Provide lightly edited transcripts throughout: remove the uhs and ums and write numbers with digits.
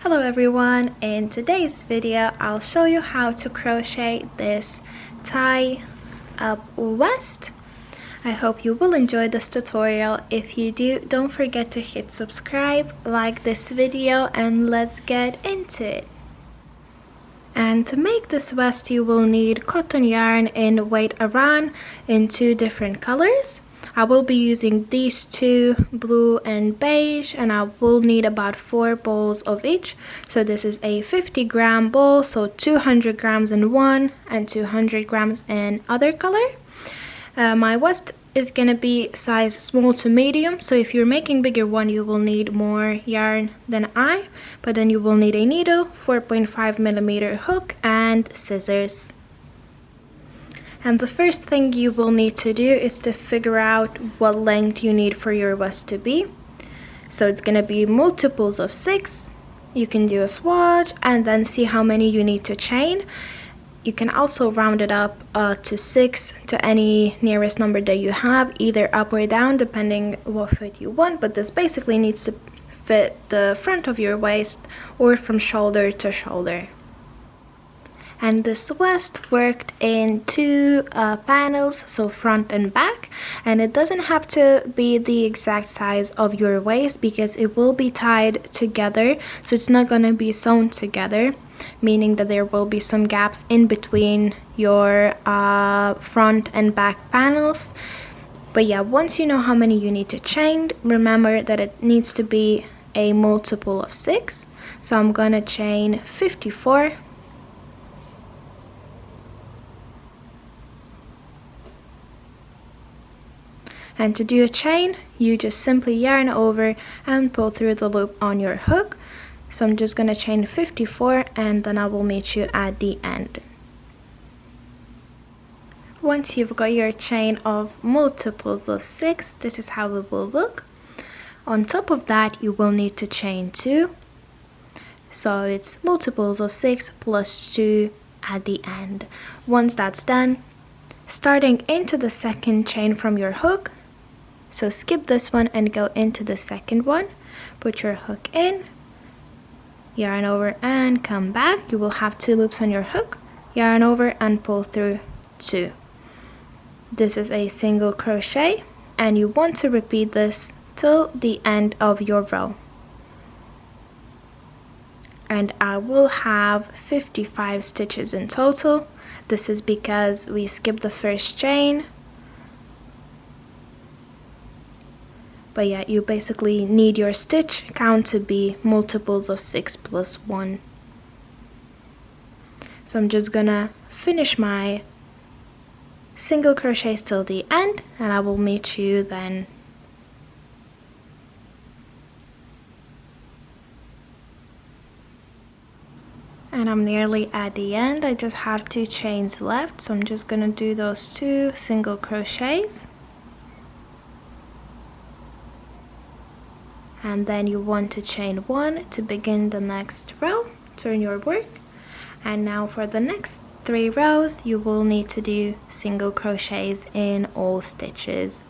Hello everyone, in today's video I'll show you how to crochet this tie up vest. I hope you will enjoy this tutorial. If you do, don't forget to hit subscribe, like this video, and let's get into it. And to make this vest you will need cotton yarn in weight aran in two different colors. I will be using these two, blue and beige, and I will need about 4 balls of each. So this is a 50-gram ball, so 200 grams in one and 200 grams in other color. My vest is gonna be size small to medium, so if you're making bigger one you will need more yarn than I, but then you will need a needle, 4.5mm hook and scissors. And the first thing you will need to do is to figure out what length you need for your vest to be. So it's gonna be multiples of 6. You can do a swatch and then see how many you need to chain. You can also round it up to 6 to any nearest number that you have, either up or down depending what fit you want, but this basically needs to fit the front of your waist or from shoulder to shoulder. And this vest worked in two panels, so front and back, and it doesn't have to be the exact size of your waist because it will be tied together, so it's not going to be sewn together, meaning that there will be some gaps in between your front and back panels. But yeah, once you know how many you need to chain, remember that it needs to be a multiple of 6. So I'm gonna chain 54. And to do a chain, you just simply yarn over and pull through the loop on your hook. So I'm just going to chain 54 and then I will meet you at the end. Once you've got your chain of multiples of 6, this is how it will look. On top of that, you will need to chain 2. So it's multiples of 6 plus 2 at the end. Once that's done, starting into the second chain from your hook, so skip this one and go into the second one, put your hook in, yarn over and come back. You will have 2 loops on your hook, yarn over and pull through 2. This is a single crochet and you want to repeat this till the end of your row. And I will have 55 stitches in total. This is because we skipped the first chain. But yeah, you basically need your stitch count to be multiples of 6 plus 1. So I'm just gonna finish my single crochets till the end and I will meet you then. And I'm nearly at the end. I just have 2 chains left, so I'm just gonna do those 2 single crochets. And then you want to chain 1 to begin the next row, turn your work. And now for the next 3 rows, you will need to do single crochets in all stitches.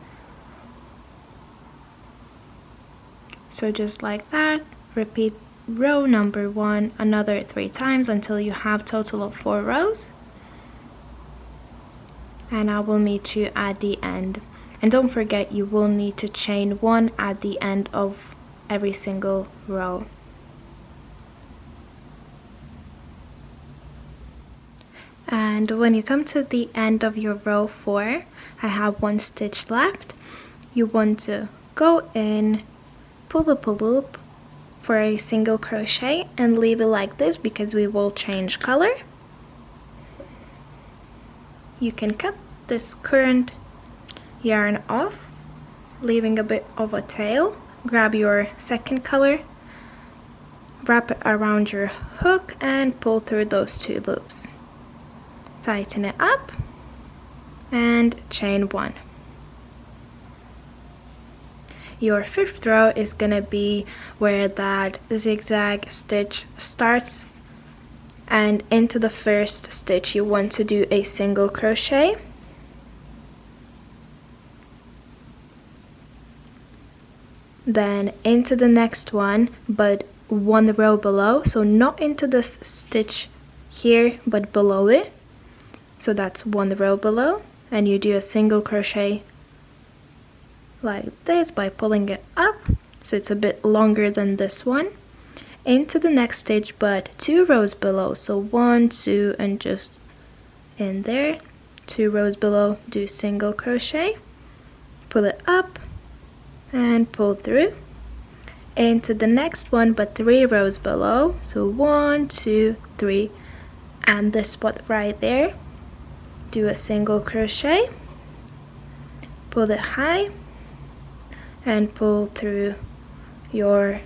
So just like that, repeat row number 1 another 3 times until you have total of 4 rows. And I will meet you at the end. And don't forget, you will need to chain 1 at the end of every single row. And when you come to the end of your row 4, I have 1 stitch left. You want to go in, pull up a loop for a single crochet and leave it like this because we will change color. You can cut this current yarn off, leaving a bit of a tail. Grab your second color, wrap it around your hook and pull through those 2 loops. Tighten it up and chain 1. Your 5th row is gonna be where that zigzag stitch starts, and into the first stitch you want to do a single crochet. Then into the next one, but one row below, so not into this stitch here but below it. So that's one row below, and you do a single crochet like this by pulling it up, so it's a bit longer than this one, into the next stitch but 2 rows below. So 1, 2, and just in there, 2 rows below, do single crochet, pull it up and pull through into the next one but 3 rows below. So 1, 2, 3, and this spot right there, do a single crochet, pull it high and pull through your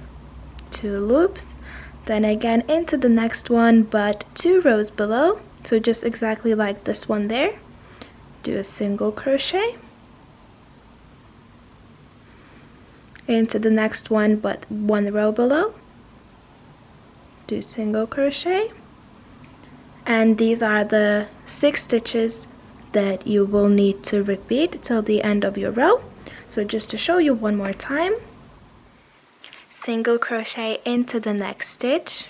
2 loops. Then again into the next one but 2 rows below, so just exactly like this one there, do a single crochet, into the next one but 1 row below, do single crochet, and these are the 6 stitches that you will need to repeat till the end of your row. So just to show you one more time, single crochet into the next stitch,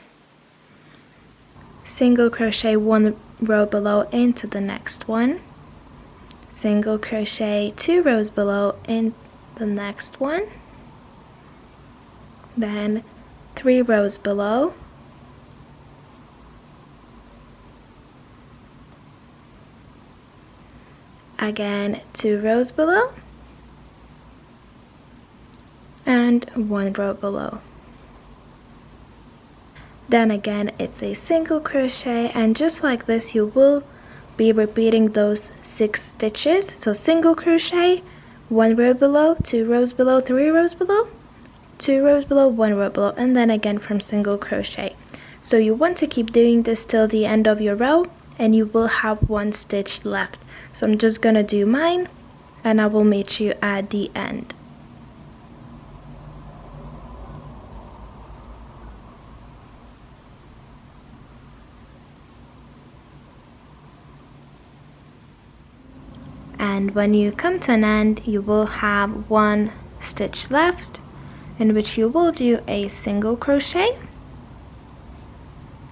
single crochet 1 row below into the next one, single crochet 2 rows below in the next one, then 3 rows below, again 2 rows below, and 1 row below. Then again it's a single crochet, and just like this you will be repeating those 6 stitches. So single crochet, 1 row below, 2 rows below, 3 rows below, 2 rows below, 1 row below, and then again from single crochet. So you want to keep doing this till the end of your row, and you will have 1 stitch left. So I'm just gonna do mine and I will meet you at the end. And when you come to an end, you will have 1 stitch left, in which you will do a single crochet,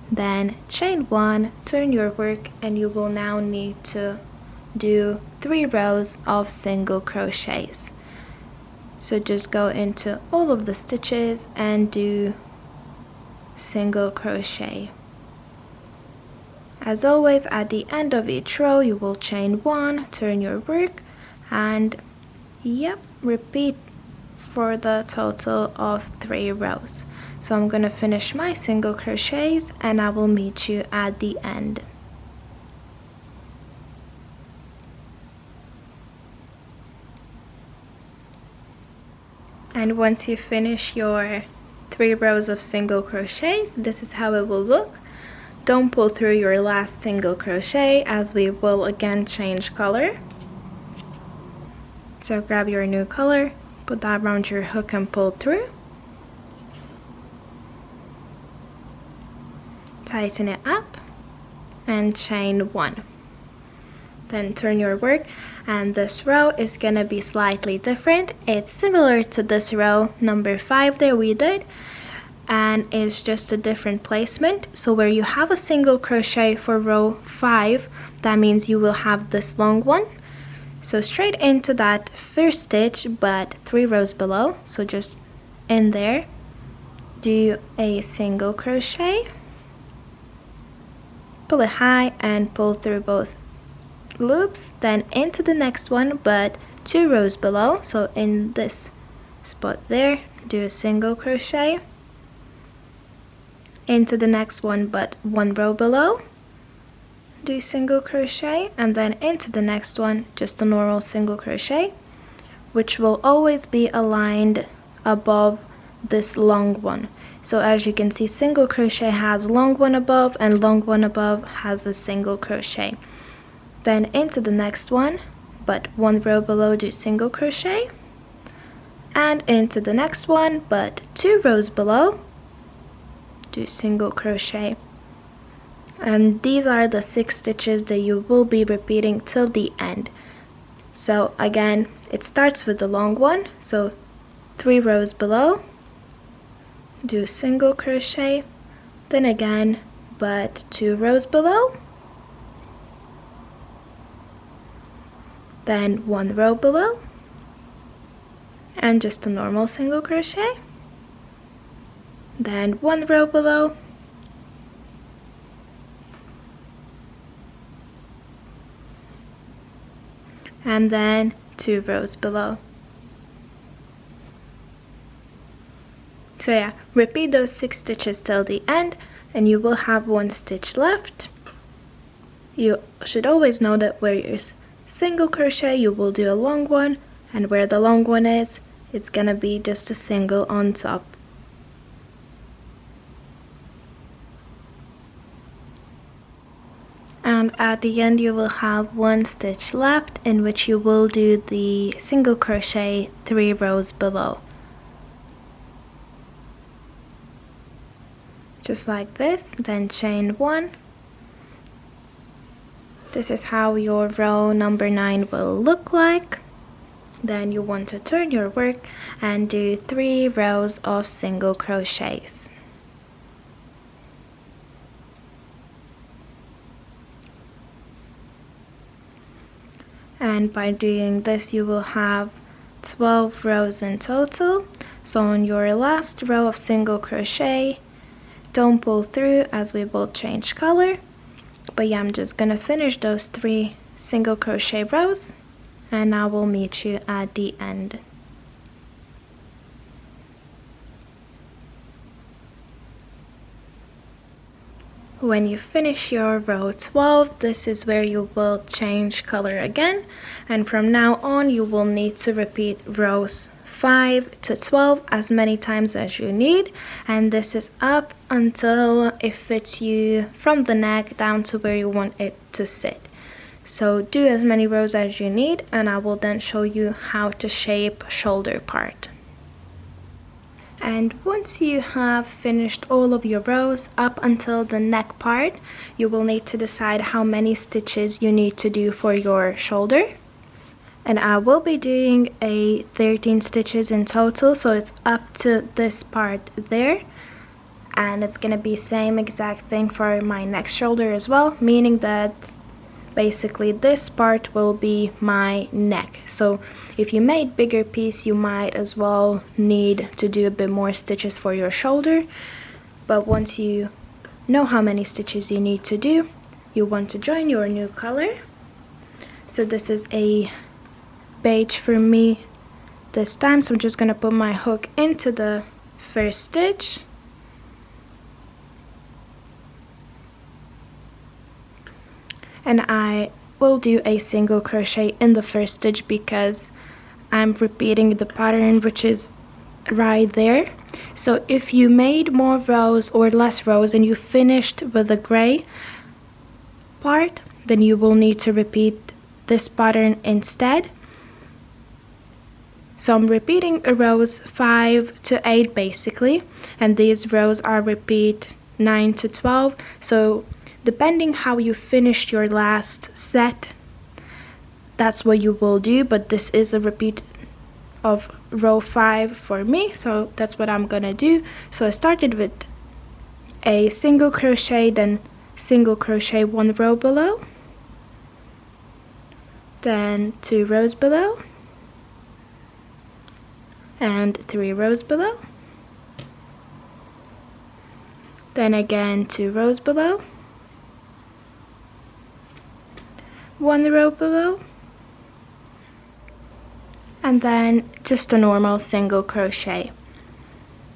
then chain 1, turn your work, and you will now need to do 3 rows of single crochets. So just go into all of the stitches and do single crochet. As always, at the end of each row you will chain 1, turn your work, and repeat for the total of 3 rows. So I'm gonna finish my single crochets and I will meet you at the end. And once you finish your 3 rows of single crochets, this is how it will look. Don't pull through your last single crochet, as we will again change color. So grab your new color, put that around your hook and pull through. Tighten it up and chain 1. Then turn your work, and this row is gonna be slightly different. It's similar to this row number 5 that we did, and it's just a different placement. So where you have a single crochet for row 5, that means you will have this long one. So straight into that first stitch but 3 rows below, so just in there, do a single crochet, pull it high and pull through both loops, then into the next one but 2 rows below. So in this spot there, do a single crochet, into the next one but 1 row below, do single crochet, and then into the next one just a normal single crochet, which will always be aligned above this long one. So as you can see, single crochet has long one above and long one above has a single crochet. Then into the next one but 1 row below, do single crochet, and into the next one but 2 rows below, do single crochet. And these are the 6 stitches that you will be repeating till the end. So again, it starts with the long one, so 3 rows below, do single crochet, then again but 2 rows below, then 1 row below, and just a normal single crochet, then 1 row below, and then 2 rows below. So yeah, repeat those 6 stitches till the end and you will have 1 stitch left. You should always know that where your single crochet you will do a long one, and where the long one is, it's gonna be just a single on top. And at the end you will have 1 stitch left in which you will do the single crochet 3 rows below. Just like this, then chain 1. This is how your row number 9 will look like. Then you want to turn your work and do 3 rows of single crochets. And by doing this you will have 12 rows in total. So on your last row of single crochet, don't pull through as we will change color. But yeah, I'm just gonna finish those 3 single crochet rows and I will meet you at the end. When you finish your row 12, this is where you will change color again, and from now on you will need to repeat rows 5 to 12 as many times as you need, and this is up until it fits you from the neck down to where you want it to sit. So do as many rows as you need, and I will then show you how to shape shoulder part. And once you have finished all of your rows up until the neck part, you will need to decide how many stitches you need to do for your shoulder. And I will be doing 13 stitches in total, so it's up to this part there. And it's gonna be same exact thing for my next shoulder as well, meaning that basically this part will be my neck. So if you made bigger piece, you might as well need to do a bit more stitches for your shoulder. But once you know how many stitches you need to do, you want to join your new color. So this is a beige for me this time, so I'm just gonna put my hook into the first stitch. And I will do a single crochet in the first stitch because I'm repeating the pattern which is right there. So if you made more rows or less rows and you finished with the gray part, then you will need to repeat this pattern instead. So I'm repeating rows 5 to 8 basically, and these rows are repeat 9 to 12. So depending how you finished your last set, that's what you will do, but this is a repeat of row 5 for me, so that's what I'm gonna do. So I started with a single crochet, then single crochet 1 row below, then 2 rows below, and 3 rows below, then again 2 rows below, 1 row below, and then just a normal single crochet.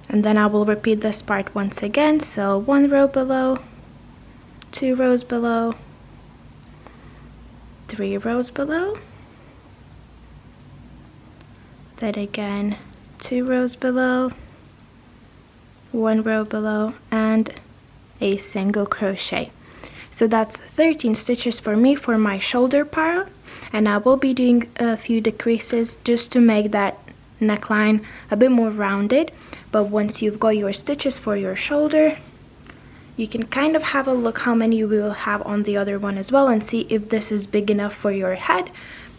And then I will repeat this part once again. So 1 row below, 2 rows below, 3 rows below, then again 2 rows below, 1 row below, and a single crochet. So that's 13 stitches for me for my shoulder part, and I will be doing a few decreases just to make that neckline a bit more rounded. But once you've got your stitches for your shoulder, you can kind of have a look how many you will have on the other one as well and see if this is big enough for your head.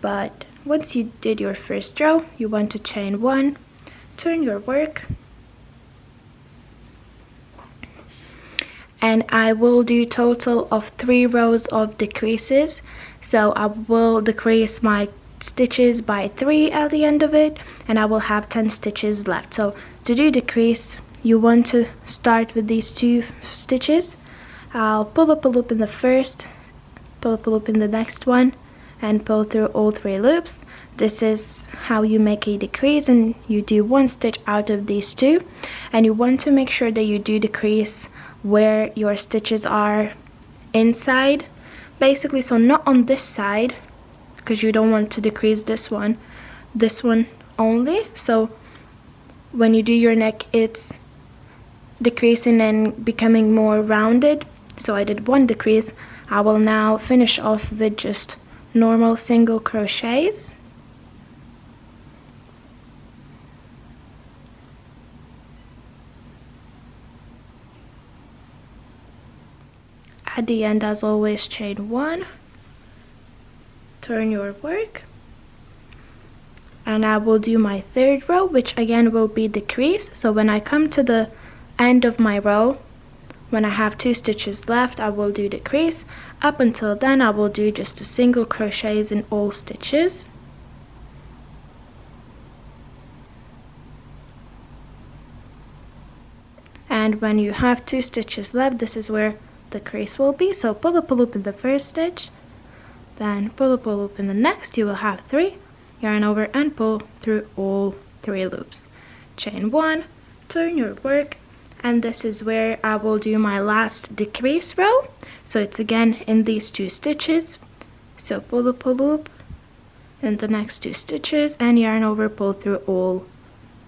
But once you did your first row, you want to chain 1, turn your work, and I will do total of 3 rows of decreases. So I will decrease my stitches by 3 at the end of it, and I will have 10 stitches left. So to do decrease, you want to start with these 2 stitches. I'll pull up a loop in the first, pull up a loop in the next one, and pull through all 3 loops. This is how you make a decrease, and you do 1 stitch out of these 2, and you want to make sure that you do decrease where your stitches are inside, basically. So not on this side, because you don't want to decrease this one only. So when you do your neck, it's decreasing and becoming more rounded. So I did 1 decrease. I will now finish off with just normal single crochets. At the end, as always, chain 1, turn your work, and I will do my 3rd row, which again will be decrease. So when I come to the end of my row, when I have 2 stitches left, I will do decrease. Up until then, I will do just a single crochets in all stitches. And when you have 2 stitches left, this is where the crease will be. So pull up a loop in the first stitch, then pull up a loop in the next. You will have 3, yarn over and pull through all 3 loops. Chain 1, turn your work, and this is where I will do my last decrease row. So it's again in these 2 stitches. So pull up a loop in the next 2 stitches and yarn over, pull through all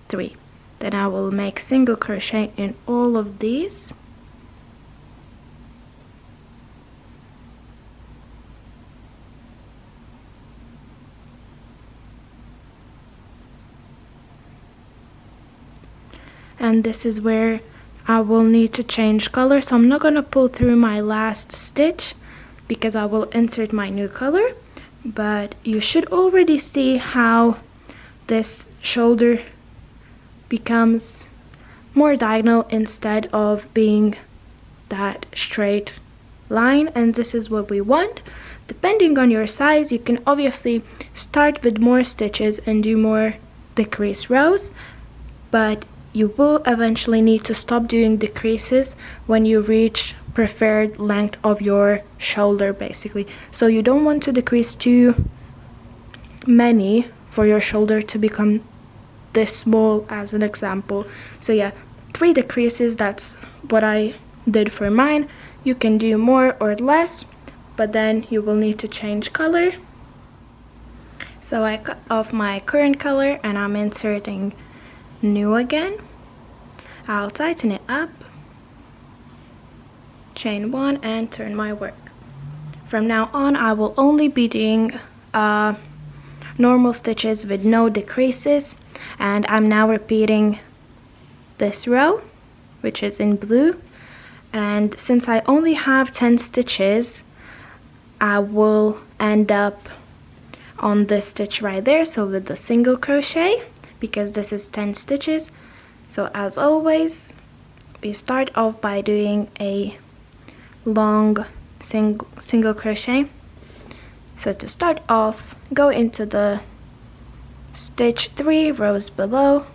3. Then I will make single crochet in all of these. And this is where I will need to change color. So I'm not going to pull through my last stitch because I will insert my new color. But you should already see how this shoulder becomes more diagonal instead of being that straight line, and this is what we want. Depending on your size, you can obviously start with more stitches and do more decrease rows, but you will eventually need to stop doing decreases when you reach preferred length of your shoulder, basically. So you don't want to decrease too many for your shoulder to become this small, as an example. So yeah, 3 decreases, that's what I did for mine. You can do more or less, but then you will need to change color. So I cut off my current color and I'm inserting new again. I'll tighten it up, chain 1 and turn my work. From now on, I will only be doing normal stitches with no decreases, and I'm now repeating this row, which is in blue. And since I only have 10 stitches, I will end up on this stitch right there, so with the single crochet, because this is 10 stitches. So as always, we start off by doing a long single crochet. So to start off, go into the stitch 3 rows below,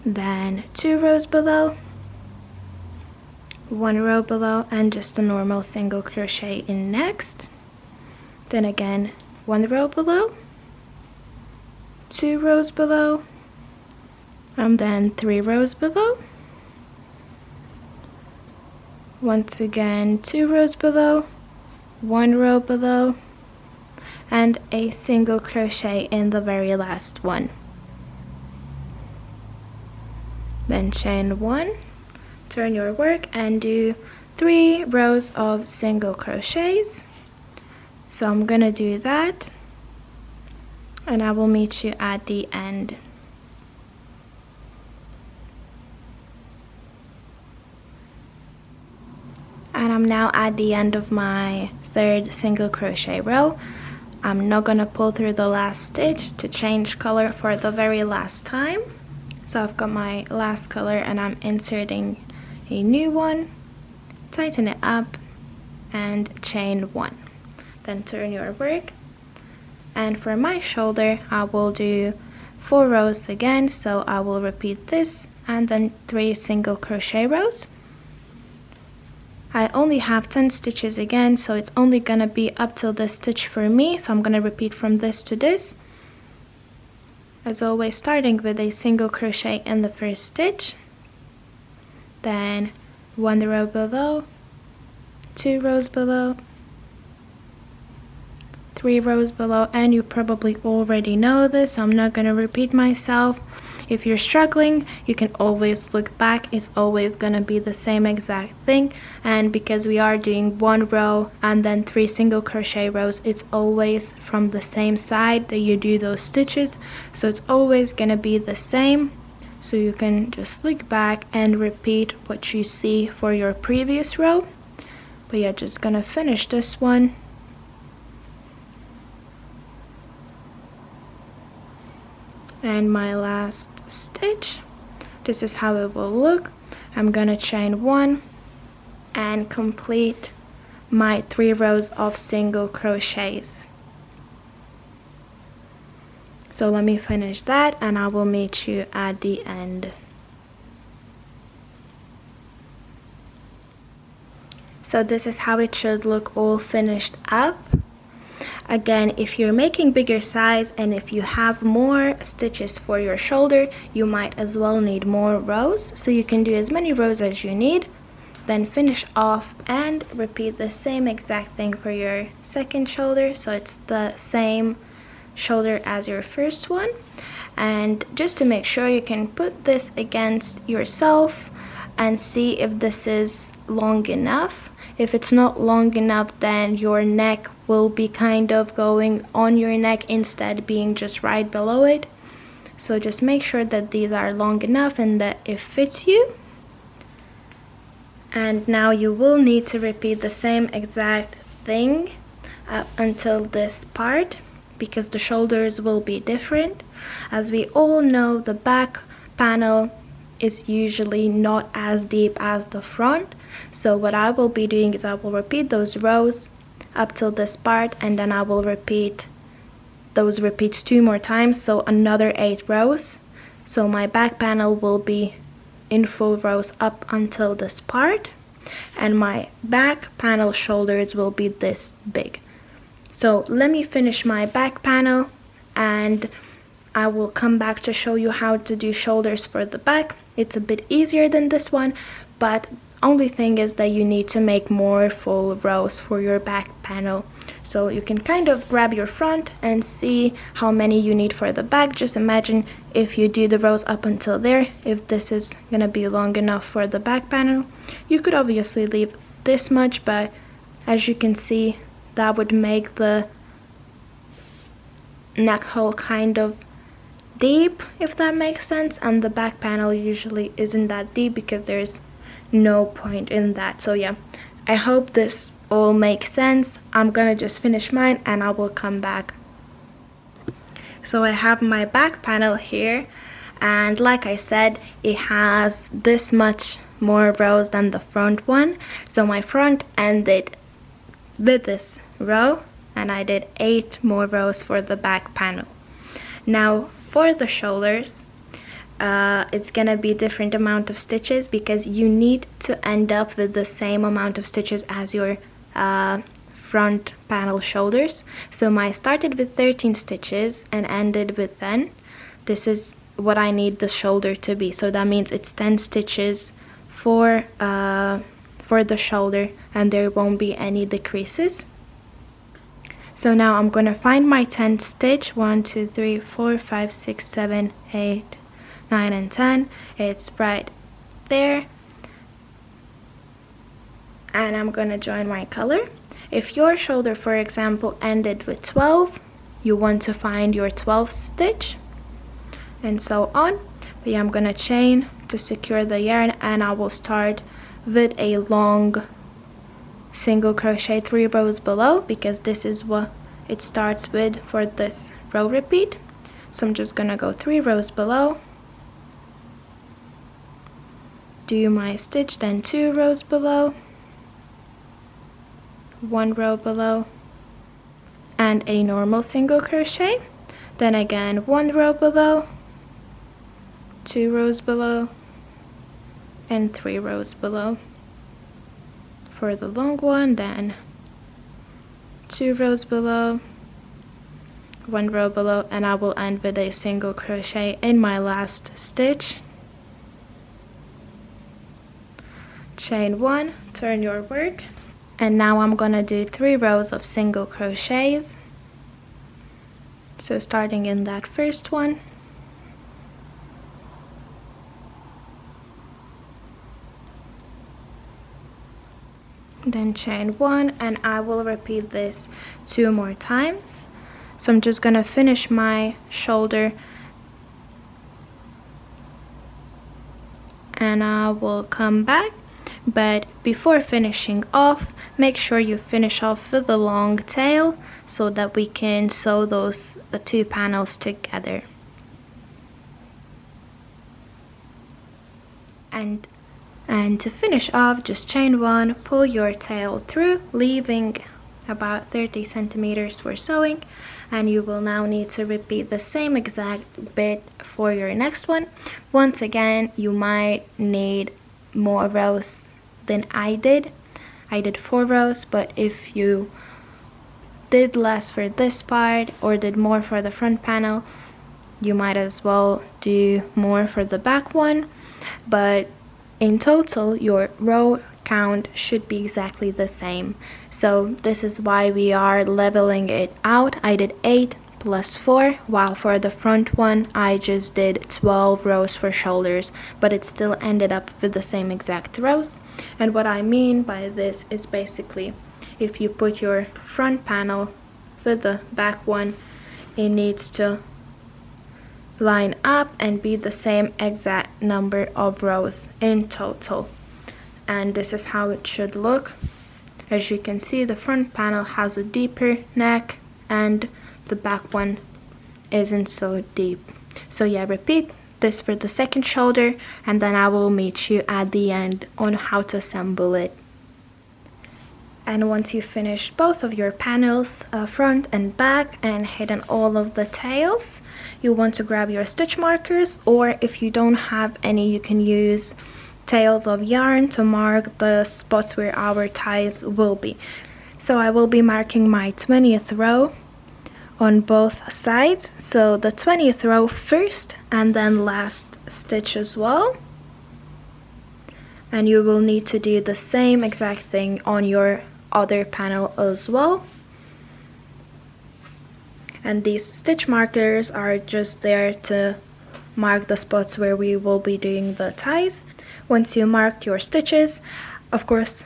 then 2 rows below, 1 row below, and just a normal single crochet in next. Then again 1 row below, 2 rows below, and then 3 rows below. Once again 2 rows below, 1 row below, and a single crochet in the very last one. Then chain 1, turn your work and do 3 rows of single crochets. So I'm gonna do that, and I will meet you at the end. And I'm now at the end of my 3rd single crochet row. I'm not gonna pull through the last stitch to change color for the very last time. So I've got my last color and I'm inserting a new one, tighten it up and chain 1. Then turn your work. And for my shoulder, I will do 4 rows again, so I will repeat this and then 3 single crochet rows. I only have 10 stitches again, so it's only gonna be up till this stitch for me, so I'm gonna repeat from this to this. As always, starting with a single crochet in the first stitch, then 1 row below, 2 rows below, 3 rows below, and you probably already know this, so I'm not going to repeat myself. If you're struggling, you can always look back. It's always going to be the same exact thing, and because we are doing 1 row and then 3 single crochet rows, it's always from the same side that you do those stitches, so it's always going to be the same. So you can just look back and repeat what you see for your previous row. But yeah, just gonna finish this one. And my last stitch, this is how it will look. I'm gonna chain 1 and complete my 3 rows of single crochets. So let me finish that and I will meet you at the end. So this is how it should look all finished up. Again, if you're making bigger size and if you have more stitches for your shoulder, you might as well need more rows. So you can do as many rows as you need, then finish off and repeat the same exact thing for your second shoulder. So it's the same shoulder as your first one. And just to make sure, you can put this against yourself and see if this is long enough. If it's not long enough, then your neck will be kind of going on your neck instead being just right below it. So just make sure that these are long enough and that it fits you. And now you will need to repeat the same exact thing up until this part, because the shoulders will be different. As we all know, the back panel is usually not as deep as the front. So what I will be doing is I will repeat those rows up till this part, and then I will repeat those repeats 2 more times, so another 8 rows. So my back panel will be in full rows up until this part, and my back panel shoulders will be this big. So let me finish my back panel and I will come back to show you how to do shoulders for the back. It's a bit easier than this one, but only thing is that you need to make more full rows for your back panel. So you can kind of grab your front and see how many you need for the back. Just imagine if you do the rows up until there, if this is gonna be long enough for the back panel. You could obviously leave this much, but as you can see, that would make the neck hole kind of deep, if that makes sense, and the back panel usually isn't that deep because there's no point in that. So yeah, I hope this all makes sense. I'm gonna just finish mine and I will come back. So I have my back panel here, and like I said, it has this much more rows than the front one. So my front ended with this row and I did 8 more rows for the back panel. Now for the shoulders, it's gonna be different amount of stitches because you need to end up with the same amount of stitches as your front panel shoulders. So I started with 13 stitches and ended with 10. This is what I need the shoulder to be, so that means it's 10 stitches for the shoulder and there won't be any decreases. So now I'm gonna find my 10th stitch. 1 2 3 4 5 6 7 8 9 and 10. It's right there, and I'm gonna join my color. If your shoulder, for example, ended with 12, you want to find your 12th stitch and so on. But yeah, I'm gonna chain to secure the yarn, and I will start with a long single crochet 3 rows below because this is what it starts with for this row repeat. So I'm just gonna go 3 rows below, do my stitch, then 2 rows below, 1 row below, and a normal single crochet, then again 1 row below, 2 rows below, and 3 rows below for the long one, then 2 rows below, 1 row below, and I will end with a single crochet in my last stitch. Chain 1, turn your work, and now I'm gonna do 3 rows of single crochets. So starting in that first one, then chain 1, and I will repeat this 2 more times. So I'm just gonna finish my shoulder and I will come back, but before finishing off, make sure you finish off with the long tail so that we can sew those 2 panels together. And to finish off, just chain 1, pull your tail through, leaving about 30 centimeters for sewing, and you will now need to repeat the same exact bit for your next one. Once again, you might need more rows than I did. I did 4 rows, but if you did less for this part or did more for the front panel, you might as well do more for the back one. But in total, your row count should be exactly the same. So this is why we are leveling it out. I did 8 plus 4, while for the front one I just did 12 rows for shoulders, but it still ended up with the same exact rows. And what I mean by this is basically, if you put your front panel with the back one, it needs to line up and be the same exact number of rows in total. And this is how it should look. As you can see, the front panel has a deeper neck and the back one isn't so deep. So yeah, repeat this for the second shoulder, and then I will meet you at the end on how to assemble it. And once you finish both of your panels, front and back, and hidden all of the tails, you want to grab your stitch markers, or if you don't have any, you can use tails of yarn to mark the spots where our ties will be. So I will be marking my 20th row on both sides, so the 20th row first and then last stitch as well. And you will need to do the same exact thing on your other panel as well. And these stitch markers are just there to mark the spots where we will be doing the ties. Once you mark your stitches, of course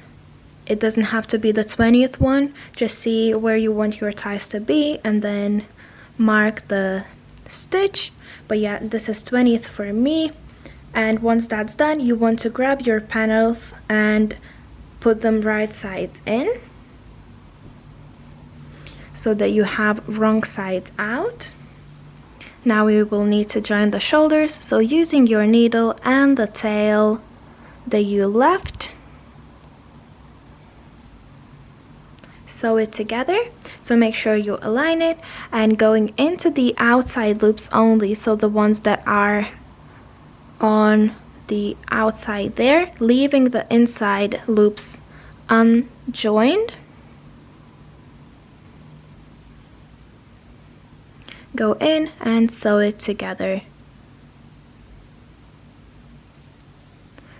it doesn't have to be the 20th one, just see where you want your ties to be and then mark the stitch. But yeah, this is 20th for me. And once that's done, you want to grab your panels and put them right sides in so that you have wrong sides out. Now we will need to join the shoulders, so using your needle and the tail that you left, sew it together. So make sure you align it, and going into the outside loops only, so the ones that are on the outside there, leaving the inside loops unjoined. Go in and sew it together.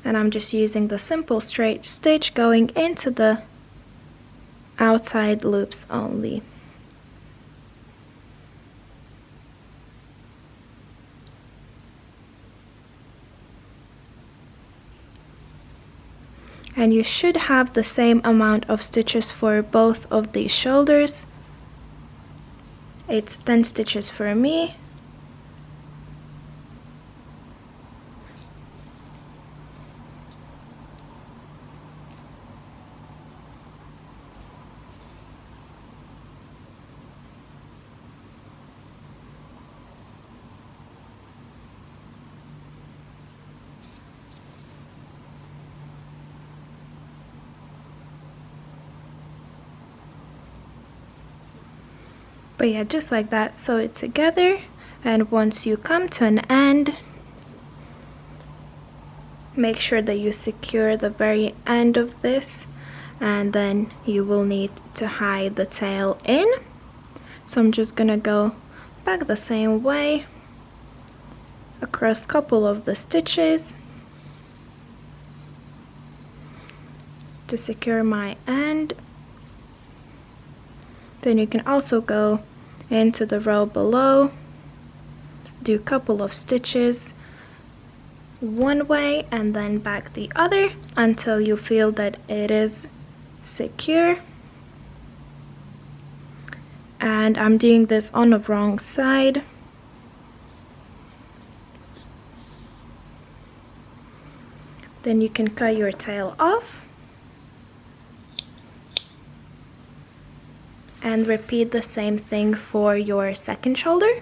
And I'm just using the simple straight stitch going into the outside loops only. And you should have the same amount of stitches for both of these shoulders. It's 10 stitches for me. But yeah, just like that, sew it together, and once you come to an end, make sure that you secure the very end of this, and then you will need to hide the tail in. So I'm just gonna go back the same way across a couple of the stitches to secure my end. Then you can also go into the row below, do a couple of stitches one way and then back the other until you feel that it is secure. And I'm doing this on the wrong side. Then you can cut your tail off and repeat the same thing for your second shoulder.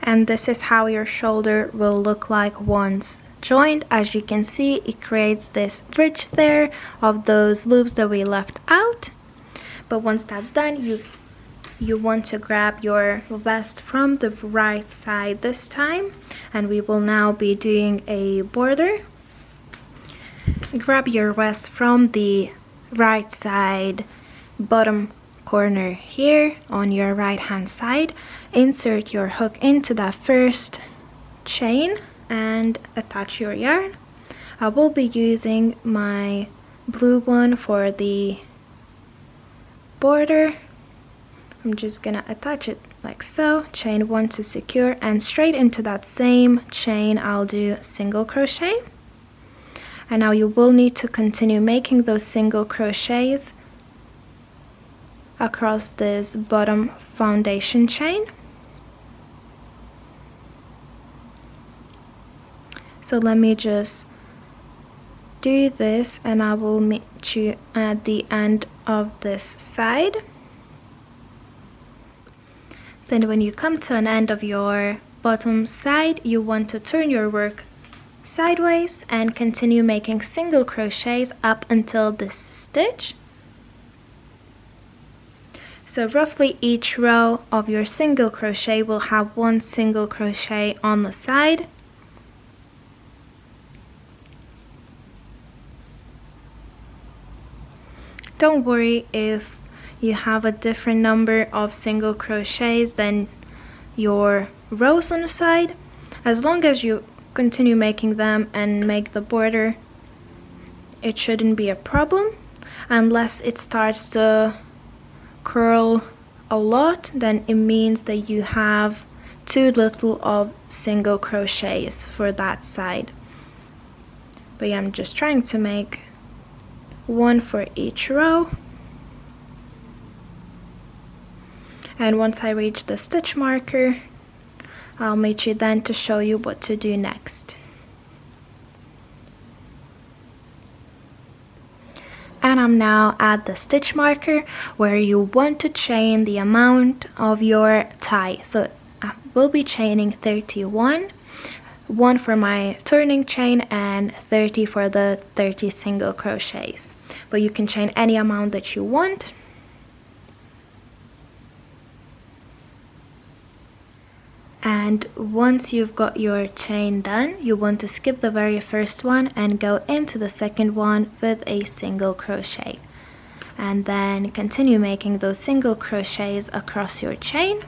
And this is how your shoulder will look like once joined. As you can see, it creates this bridge there of those loops that we left out. But once that's done, you want to grab your vest from the right side this time, and we will now be doing a border. Grab your vest from the right side bottom corner here on your right hand side, insert your hook into that first chain and attach your yarn. I will be using my blue one for the border. I'm just gonna attach it like so, chain one to secure, and straight into that same chain I'll do single crochet. And now you will need to continue making those single crochets across this bottom foundation chain. So let me just do this and I will meet you at the end of this side. Then when you come to an end of your bottom side, you want to turn your work sideways and continue making single crochets up until this stitch. So roughly each row of your single crochet will have one single crochet on the side. Don't worry if you have a different number of single crochets than your rows on the side. As long as you continue making them and make the border, it shouldn't be a problem. Unless it starts to curl a lot, then it means that you have too little of single crochets for that side. But yeah, I'm just trying to make one for each row. And once I reach the stitch marker, I'll meet you then to show you what to do next. And I'm now at the stitch marker where you want to chain the amount of your tie. So I will be chaining 31, one for my turning chain and 30 for the 30 single crochets. But you can chain any amount that you want. And once you've got your chain done, you want to skip the very first one and go into the second one with a single crochet. And then continue making those single crochets across your chain.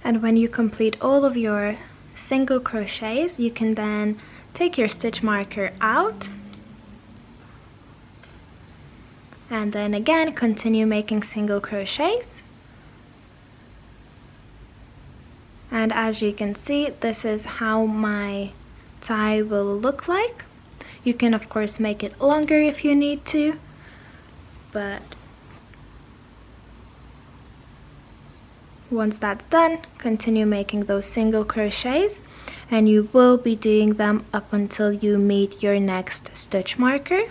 And when you complete all of your single crochets, you can then take your stitch marker out. And then again, continue making single crochets. And as you can see, this is how my tie will look like. You can of course make it longer if you need to, but once that's done, continue making those single crochets, and you will be doing them up until you meet your next stitch marker.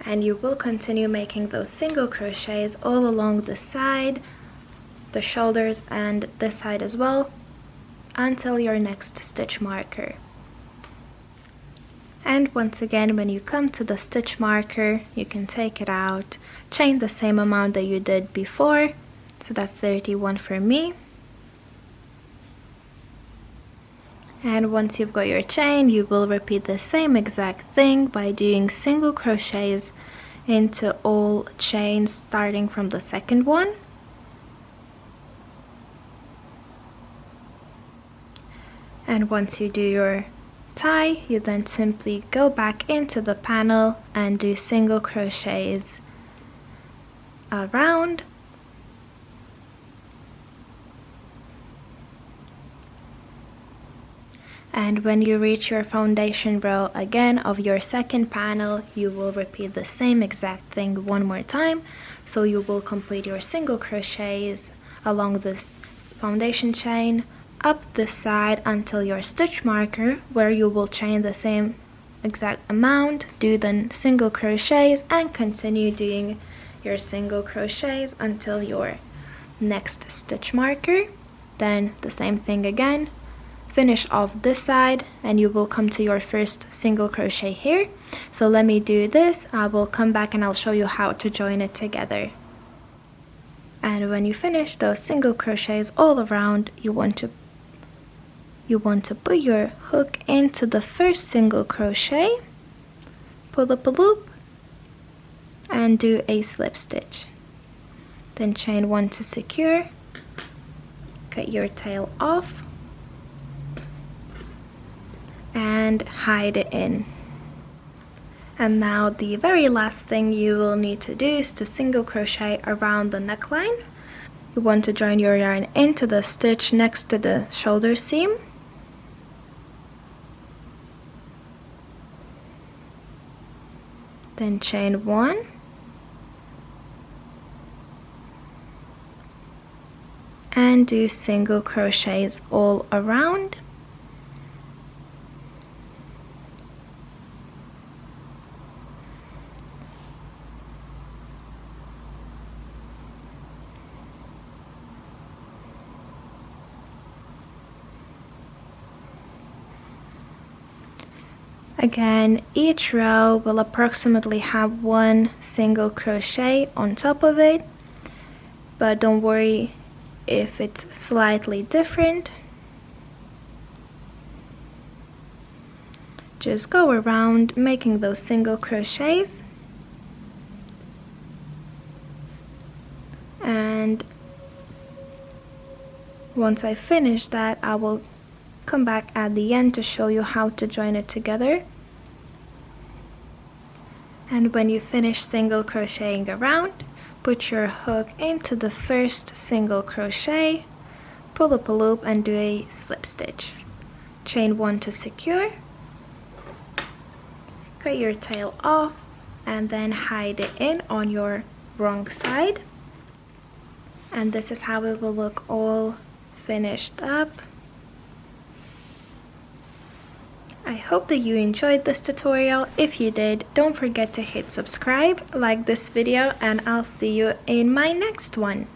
and you will continue making those single crochets all along the side, the shoulders, and this side as well, until your next stitch marker. And once again, when you come to the stitch marker, you can take it out, chain the same amount that you did before, so that's 31 for me. And once you've got your chain, you will repeat the same exact thing by doing single crochets into all chains starting from the second one. And once you do your tie, you then simply go back into the panel and do single crochets around. And when you reach your foundation row again of your second panel, you will repeat the same exact thing one more time. So you will complete your single crochets along this foundation chain up this side until your stitch marker, where you will chain the same exact amount, do the single crochets, and continue doing your single crochets until your next stitch marker. Then the same thing again. Finish off this side and you will come to your first single crochet here. So let me do this. I will come back and I'll show you how to join it together. And when you finish those single crochets all around, you want to put your hook into the first single crochet, pull up a loop, and do a slip stitch. Then chain one to secure, cut your tail off, and hide it in. And now the very last thing you will need to do is to single crochet around the neckline. You want to join your yarn into the stitch next to the shoulder seam. Then chain one, and do single crochets all around. Again, each row will approximately have one single crochet on top of it, but don't worry if it's slightly different. Just go around making those single crochets, and once I finish that, I will come back at the end to show you how to join it together. And when you finish single crocheting around, put your hook into the first single crochet, pull up a loop and do a slip stitch. Chain one to secure, cut your tail off, and then hide it in on your wrong side. And this is how it will look all finished up. I hope that you enjoyed this tutorial. If you did, don't forget to hit subscribe, like this video, and I'll see you in my next one.